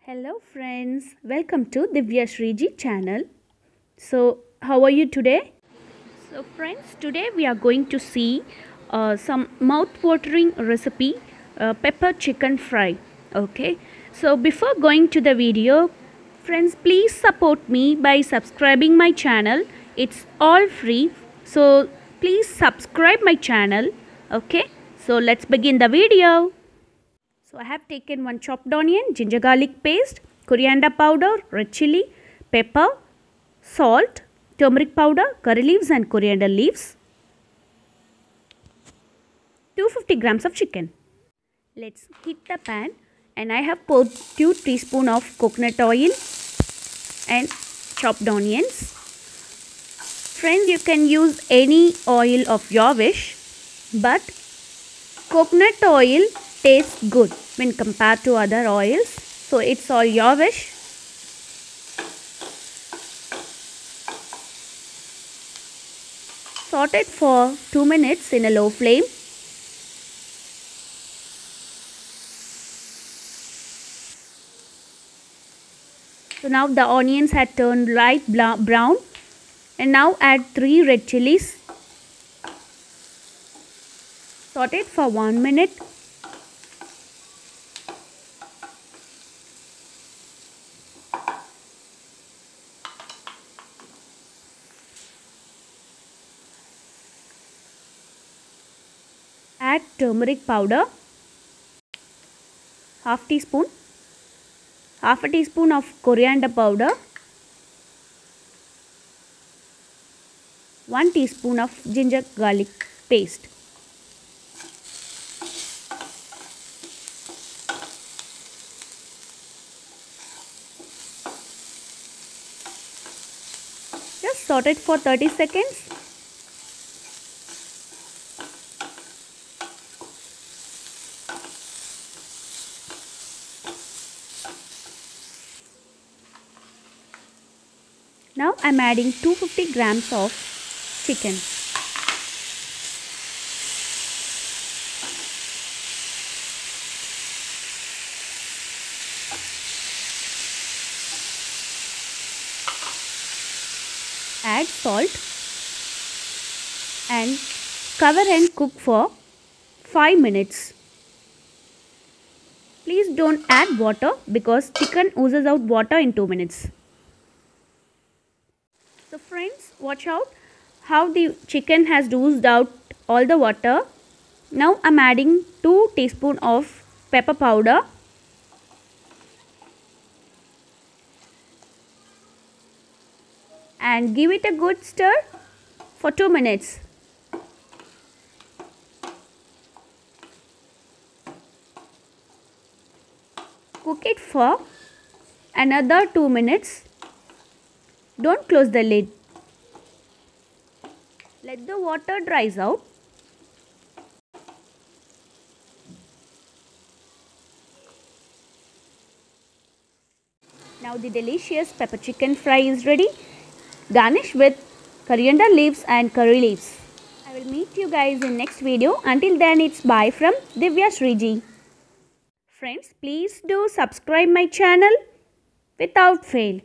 Hello friends, welcome to Dhivya Sreeji channel. So how are you today? So friends, today we are going to see some mouth-watering recipe, pepper chicken fry. Okay, so before going to the video, friends, please support me by subscribing my channel. It's all free, so please subscribe my channel. Okay, so let's begin the video. So I have taken one chopped onion, ginger garlic paste, coriander powder, red chili, pepper, salt, turmeric powder, curry leaves and coriander leaves. 250 grams of chicken. Let's heat the pan and I have poured 2 teaspoons of coconut oil and chopped onions. Friends, you can use any oil of your wish, but coconut oil tastes good when compared to other oils, so it's all your wish. Saute it for 2 minutes in a low flame. So now the onions had turned light brown, and now add 3 red chilies. Saute it for 1 minute. Add turmeric powder, half a teaspoon of coriander powder, 1 teaspoon of ginger garlic paste. Just saute it for 30 seconds. Now I am adding 250 grams of chicken. Add salt and cover and cook for 5 minutes. Please don't add water because chicken oozes out water in 2 minutes. So friends, watch out how the chicken has oozed out all the water. Now I am adding 2 teaspoons of pepper powder. And give it a good stir for 2 minutes. Cook it for another 2 minutes. Don't close the lid. Let the water dries out. Now the delicious pepper chicken fry is ready. Garnish with coriander leaves and curry leaves. I will meet you guys in next video. Until then, it's bye from Dhivya Sreeji. Friends, please do subscribe my channel without fail.